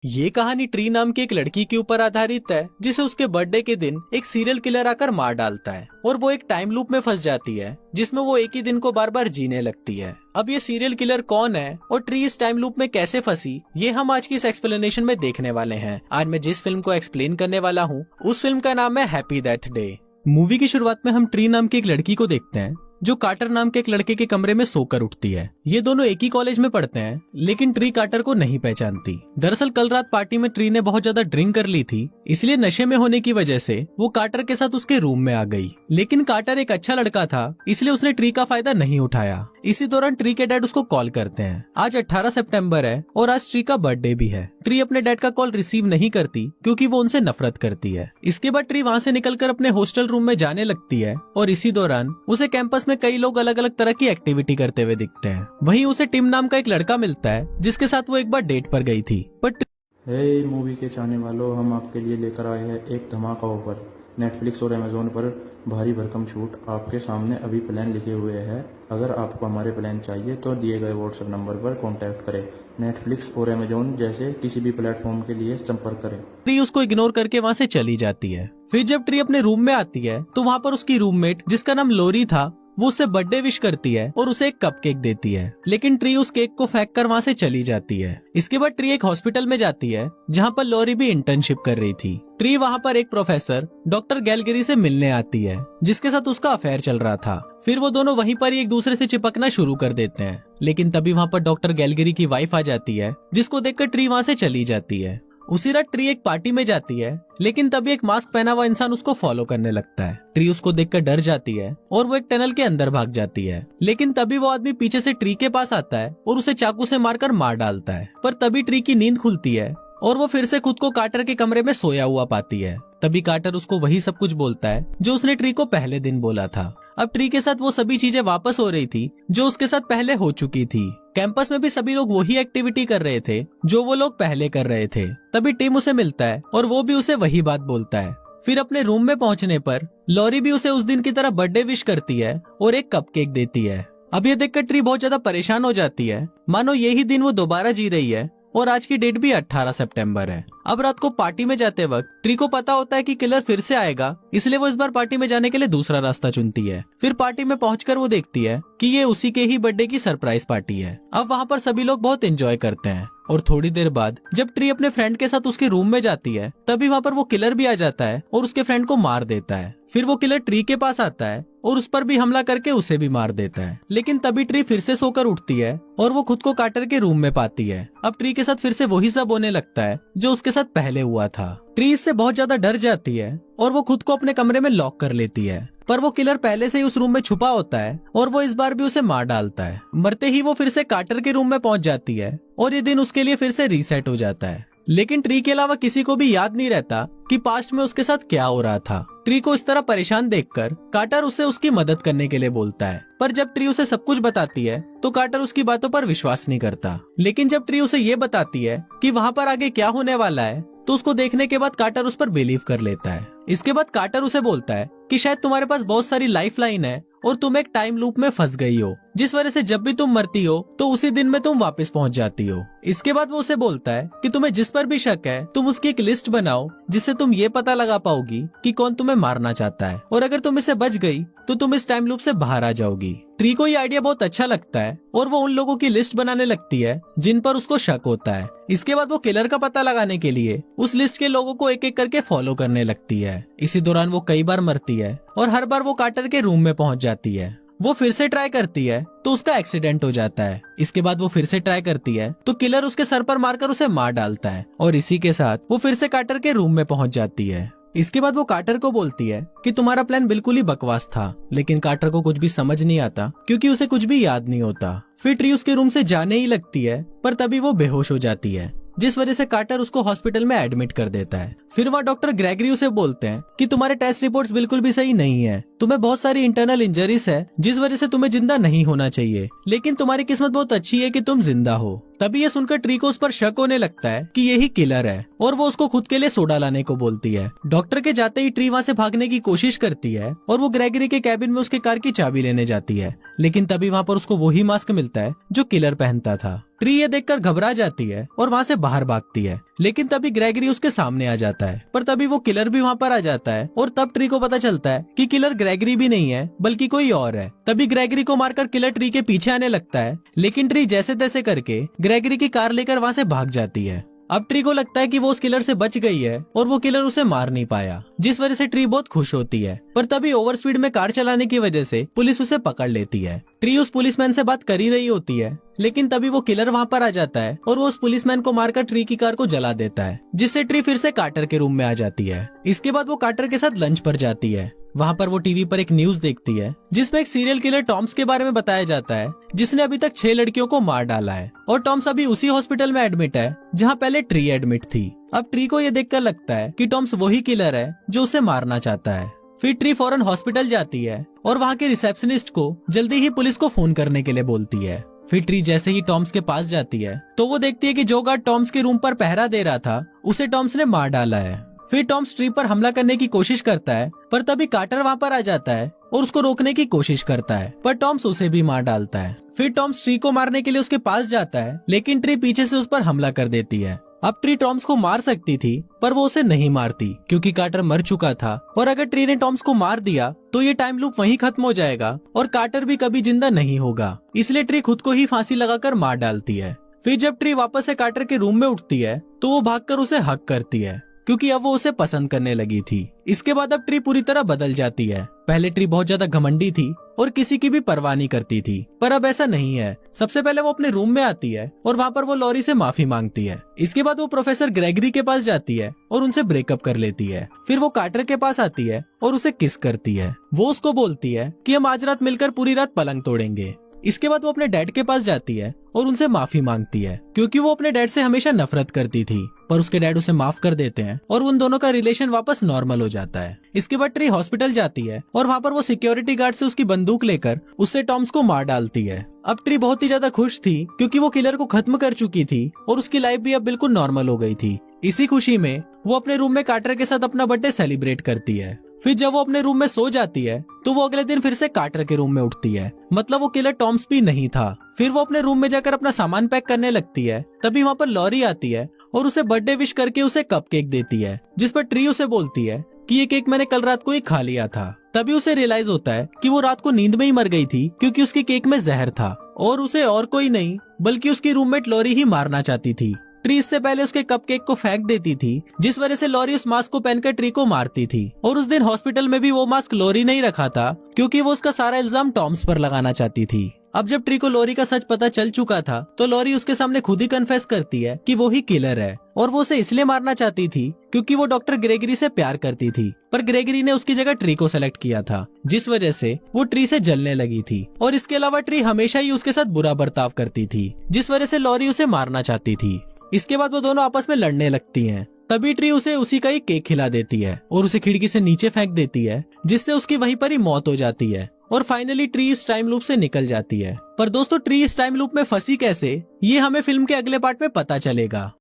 ये कहानी ट्री नाम की एक लड़की के ऊपर आधारित है जिसे उसके बर्थडे के दिन एक सीरियल किलर आकर मार डालता है और वो एक टाइम लूप में फंस जाती है जिसमें वो एक ही दिन को बार बार जीने लगती है। अब ये सीरियल किलर कौन है और ट्री इस टाइम लूप में कैसे फंसी, ये हम आज की इस एक्सप्लेनेशन में देखने वाले हैं। आज मैं जिस फिल्म को एक्सप्लेन करने वाला हूँ उस फिल्म का नाम है हैप्पी डेथ डे। मूवी की शुरुआत में हम ट्री नाम की एक लड़की को देखते हैं जो कार्टर नाम के एक लड़के के कमरे में सोकर उठती है। ये दोनों एक ही कॉलेज में पढ़ते हैं लेकिन ट्री कार्टर को नहीं पहचानती। दरअसल कल रात पार्टी में ट्री ने बहुत ज्यादा ड्रिंक कर ली थी, इसलिए नशे में होने की वजह से वो कार्टर के साथ उसके रूम में आ गई। लेकिन कार्टर एक अच्छा लड़का था इसलिए उसने ट्री का फायदा नहीं उठाया। इसी दौरान ट्री के डैड उसको कॉल करते हैं। आज 18 सितंबर है और आज ट्री का बर्थडे भी है। ट्री अपने डैड का कॉल रिसीव नहीं करती क्योंकि वो उनसे नफरत करती है। इसके बाद ट्री वहाँ से निकलकर अपने हॉस्टल रूम में जाने लगती है और इसी दौरान उसे कैंपस में कई लोग अलग अलग तरह की एक्टिविटी करते हुए दिखते हैं। वहीं उसे टिम नाम का एक लड़का मिलता है जिसके साथ वो एक बार डेट पर गई थी। बट हे मूवी के चाहने वालों, हम आपके लिए लेकर आए हैं एक धमाका ऑफर। नेटफ्लिक्स और अमेजोन पर भारी भरकम छूट आपके सामने अभी प्लान लिखे हुए हैं। अगर आपको हमारे प्लान चाहिए तो दिए गए व्हाट्सएप नंबर पर कांटेक्ट करें। नेटफ्लिक्स और अमेजोन जैसे किसी भी प्लेटफॉर्म के लिए संपर्क करें। ट्री उसको इग्नोर करके वहाँ से चली जाती है। फिर जब ट्री अपने रूम में आती है तो वहाँ पर उसकी रूममेट जिसका नाम लोरी था वो उससे बर्थडे विश करती है और उसे एक कपकेक देती है। लेकिन ट्री उस केक को फेंक कर वहाँ से चली जाती है। इसके बाद ट्री एक हॉस्पिटल में जाती है जहाँ पर लोरी भी इंटर्नशिप कर रही थी। ट्री वहाँ पर एक प्रोफेसर डॉक्टर गैलगरी से मिलने आती है जिसके साथ उसका अफेयर चल रहा था। फिर वो दोनों वहीं पर ही एक दूसरे से चिपकना शुरू कर देते हैं। लेकिन तभी वहाँ पर डॉक्टर गैलगरी की वाइफ आ जाती है जिसको देखकर ट्री वहाँ से चली जाती है। उसी रात ट्री एक पार्टी में जाती है लेकिन तभी एक मास्क पहना हुआ इंसान उसको फॉलो करने लगता है। ट्री उसको देखकर डर जाती है और वो एक टनल के अंदर भाग जाती है। लेकिन तभी वो आदमी पीछे से ट्री के पास आता है और उसे चाकू से मारकर मार डालता है। पर तभी ट्री की नींद खुलती है और वो फिर से खुद को कार्टर के कमरे में सोया हुआ पाती है। तभी कार्टर उसको वही सब कुछ बोलता है जो उसने ट्री को पहले दिन बोला था। अब ट्री के साथ वो सभी चीजें वापस हो रही थी जो उसके साथ पहले हो चुकी थी। कैंपस में भी सभी लोग वही एक्टिविटी कर रहे थे जो वो लोग पहले कर रहे थे। तभी टिम उसे मिलता है और वो भी उसे वही बात बोलता है। फिर अपने रूम में पहुंचने पर लॉरी भी उसे उस दिन की तरह बर्थडे विश करती है और एक कपकेक देती है। अब ये देखकर ट्री बहुत ज्यादा परेशान हो जाती है, मानो यही दिन वो दोबारा जी रही है और आज की डेट भी 18 सितंबर है। अब रात को पार्टी में जाते वक्त ट्री को पता होता है कि किलर फिर से आएगा, इसलिए वो इस बार पार्टी में जाने के लिए दूसरा रास्ता चुनती है। फिर पार्टी में पहुंचकर वो देखती है कि ये उसी के ही बर्थडे की सरप्राइज पार्टी है। अब वहाँ पर सभी लोग बहुत एंजॉय करते हैं और थोड़ी देर बाद जब ट्री अपने फ्रेंड के साथ उसके रूम में जाती है तभी वहाँ पर वो किलर भी आ जाता है और उसके फ्रेंड को मार देता है। फिर वो किलर ट्री के पास आता है और उस पर भी हमला करके उसे भी मार देता है। लेकिन तभी ट्री फिर से सोकर उठती है और वो खुद को कार्टर के रूम में पाती है। अब ट्री के साथ फिर से वही सब होने लगता है जो उसके साथ पहले हुआ था। ट्री इससे बहुत ज्यादा डर जाती है और वो खुद को अपने कमरे में लॉक कर लेती है। पर वो किलर पहले से ही उस रूम में छुपा होता है और वो इस बार भी उसे मार डालता है। मरते ही वो फिर से कार्टर के रूम में पहुंच जाती है और ये दिन उसके लिए फिर से रीसेट हो जाता है। लेकिन ट्री के अलावा किसी को भी याद नहीं रहता कि पास्ट में उसके साथ क्या हो रहा था। ट्री को इस तरह परेशान देखकर कार्टर उसे उसकी मदद करने के लिए बोलता है, पर जब ट्री उसे सब कुछ बताती है तो कार्टर उसकी बातों पर विश्वास नहीं करता। लेकिन जब ट्री उसे ये बताती है कि वहाँ पर आगे क्या होने वाला है तो उसको देखने के बाद कार्टर उस पर बिलीव कर लेता है। इसके बाद कार्टर उसे बोलता है कि शायद तुम्हारे पास बहुत सारी लाइफ लाइन है और तुम एक टाइम लूप में फंस गई हो जिस वजह से जब भी तुम मरती हो तो उसी दिन में तुम वापस पहुंच जाती हो। इसके बाद वो उसे बोलता है कि तुम्हें जिस पर भी शक है तुम उसकी एक लिस्ट बनाओ जिससे तुम ये पता लगा पाओगी कि कौन तुम्हें मारना चाहता है और अगर तुम इसे बच गई तो तुम इस टाइम लूप से बाहर आ जाओगी। ट्री को ये आइडिया बहुत अच्छा लगता है और वो उन लोगों की लिस्ट बनाने लगती है जिन पर उसको शक होता है। इसके बाद वो किलर का पता लगाने के लिए उस लिस्ट के लोगों को एक एक करके फॉलो करने लगती है। इसी दौरान वो कई बार मरती है और हर बार वो कार्टर के रूम में पहुंच जाती है। वो फिर से ट्राई करती है तो उसका एक्सीडेंट हो जाता है। इसके बाद वो फिर से ट्राई करती है तो किलर उसके सर पर मारकर उसे मार डालता है और इसी के साथ वो फिर से कार्टर के रूम में पहुंच जाती है। इसके बाद वो कार्टर को बोलती है कि तुम्हारा प्लान बिल्कुल ही बकवास था। लेकिन कार्टर को कुछ भी समझ नहीं आता क्योंकि उसे कुछ भी याद नहीं होता। फिर ट्री उसके रूम से जाने ही लगती है पर तभी वो बेहोश हो जाती है जिस वजह से कार्टर उसको हॉस्पिटल में एडमिट कर देता है। फिर वहाँ डॉक्टर ग्रेगरी उसे बोलते हैं कि तुम्हारे टेस्ट रिपोर्ट्स बिल्कुल भी सही नहीं है, तुम्हें बहुत सारी इंटरनल इंजरीज है जिस वजह से तुम्हें जिंदा नहीं होना चाहिए, लेकिन तुम्हारी किस्मत बहुत अच्छी है कि तुम जिंदा हो। तभी ये सुनकर ट्री को उस पर शक होने लगता है कि यही किलर है और वो उसको खुद के लिए सोडा लाने को बोलती है। डॉक्टर के जाते ही ट्री वहाँ से भागने की कोशिश करती है और वो ग्रेगरी के कैबिन में उसके कार की चाबी लेने जाती है। लेकिन तभी वहाँ पर उसको वही मास्क मिलता है जो किलर पहनता था। ट्री ये देखकर घबरा जाती है और वहाँ से बाहर भागती है। लेकिन तभी ग्रेगरी उसके सामने आ जाता है। पर तभी वो किलर भी वहाँ पर आ जाता है और तब ट्री को पता चलता है कि किलर ग्रेगरी भी नहीं है बल्कि कोई और है। तभी ग्रेगरी को मारकर किलर ट्री के पीछे आने लगता है, लेकिन ट्री जैसे तैसे करके ग्रेगरी की कार लेकर वहाँ से भाग जाती है। अब ट्री को लगता है कि वो उस किलर से बच गई है और वो किलर उसे मार नहीं पाया, जिस वजह से ट्री बहुत खुश होती है। पर तभी ओवर स्पीड में कार चलाने की वजह से पुलिस उसे पकड़ लेती है। ट्री उस पुलिसमैन से बात कर ही रही होती है, लेकिन तभी वो किलर वहाँ पर आ जाता है और वो उस पुलिसमैन को मारकर ट्री की कार को जला देता है, जिससे ट्री फिर से कार्टर के रूम में आ जाती है। इसके बाद वो कार्टर के साथ लंच पर जाती है। वहाँ पर वो टीवी पर एक न्यूज देखती है जिसमें एक सीरियल किलर टॉम्स के बारे में बताया जाता है, जिसने अभी तक 6 लड़कियों को मार डाला है और टॉम्स अभी उसी हॉस्पिटल में एडमिट है जहाँ पहले ट्री एडमिट थी। अब ट्री को ये देखकर लगता है कि टॉम्स वही किलर है जो उसे मारना चाहता है। फिर ट्री फौरन हॉस्पिटल जाती है और वहाँ के रिसेप्शनिस्ट को जल्दी ही पुलिस को फोन करने के लिए बोलती है। फिर ट्री जैसे ही टॉम्स के पास जाती है तो वो देखती है कि जो गार्ड टॉम्स के रूम पर पहरा दे रहा था उसे टॉम्स ने मार डाला है। फिर टॉम्स ट्री पर हमला करने की कोशिश करता है, पर तभी कार्टर वहाँ पर आ जाता है और उसको रोकने की कोशिश करता है, पर टॉम्स उसे भी मार डालता है। फिर टॉम्स ट्री को मारने के लिए उसके पास जाता है, लेकिन ट्री पीछे से उस पर हमला कर देती है। अब ट्री टॉम्स को मार सकती थी, पर वो उसे नहीं मारती क्योंकि कार्टर मर चुका था और अगर ट्री ने टॉम्स को मार दिया तो ये टाइम लूप वहीं खत्म हो जाएगा और कार्टर भी कभी जिंदा नहीं होगा। इसलिए ट्री खुद को ही फांसी लगाकर मार डालती है। फिर जब ट्री वापस से कार्टर के रूम में उठती है तो वो भागकर उसे हक करती है क्योंकि अब वो उसे पसंद करने लगी थी। इसके बाद अब ट्री पूरी तरह बदल जाती है। पहले ट्री बहुत ज्यादा घमंडी थी और किसी की भी परवाह नहीं करती थी, पर अब ऐसा नहीं है। सबसे पहले वो अपने रूम में आती है और वहाँ पर वो लॉरी से माफी मांगती है। इसके बाद वो प्रोफेसर ग्रेगरी के पास जाती है और उनसे ब्रेकअप कर लेती है। फिर वो कार्टर के पास आती है और उसे किस करती है। वो उसको बोलती है कि हम आज रात मिलकर पूरी रात पलंग तोड़ेंगे। इसके बाद वो अपने डैड के पास जाती है और उनसे माफी मांगती है क्योंकि वो अपने डैड से हमेशा नफरत करती थी, पर उसके डैड उसे माफ कर देते हैं और उन दोनों का रिलेशन वापस नॉर्मल हो जाता है। इसके बाद ट्री हॉस्पिटल जाती है और वहाँ पर वो सिक्योरिटी गार्ड से उसकी बंदूक लेकर उससे टॉम्स को मार डालती है। अब ट्री बहुत ही ज्यादा खुश थी क्योंकि वो किलर को खत्म कर चुकी थी और उसकी लाइफ भी अब बिल्कुल नॉर्मल हो गई थी। इसी खुशी में वो अपने रूम में कार्टर के साथ अपना बर्थडे सेलिब्रेट करती है। फिर जब वो अपने रूम में सो जाती है तो वो अगले दिन फिर से कार्टर के रूम में उठती है, मतलब वो किलर टॉम्स भी नहीं था। फिर वो अपने रूम में जाकर अपना सामान पैक करने लगती है। तभी वहाँ पर लॉरी आती है और उसे बर्थडे विश करके उसे कप केक देती है, जिस पर ट्री उसे बोलती है कि ये केक मैंने कल रात को ही खा लिया था। तभी उसे रियलाइज होता है कि वो रात को नींद में ही मर गई थी क्योंकि उसके केक में जहर था और उसे और कोई नहीं बल्कि उसकी रूममेट लॉरी ही मारना चाहती थी। ट्री इससे पहले उसके कपकेक को फेंक देती थी, जिस वजह से लॉरी उस मास्क को पहनकर ट्री को मारती थी। और उस दिन हॉस्पिटल में भी वो मास्क लॉरी नहीं रखा था क्योंकि वो उसका सारा इल्जाम टॉम्स पर लगाना चाहती थी। अब जब ट्री को लॉरी का सच पता चल चुका था तो लॉरी उसके सामने खुद ही कन्फेस करती है कि वो ही किलर है और वो उसे इसलिए मारना चाहती थी क्योंकि वो डॉक्टर ग्रेगरी से प्यार करती थी, पर ग्रेगरी ने उसकी जगह ट्री को सेलेक्ट किया था, जिस वजह से वो ट्री से जलने लगी थी। और इसके अलावा ट्री हमेशा ही उसके साथ बुरा बर्ताव करती थी, जिस वजह से लॉरी उसे मारना चाहती थी। इसके बाद वो दोनों आपस में लड़ने लगती हैं। तभी ट्री उसे उसी का ही केक खिला देती है और उसे खिड़की से नीचे फेंक देती है, जिससे उसकी वहीं पर ही मौत हो जाती है। और फाइनली ट्री इस टाइम लूप से निकल जाती है। पर दोस्तों, ट्री इस टाइम लूप में फंसी कैसे, ये हमें फिल्म के अगले पार्ट में पता चलेगा।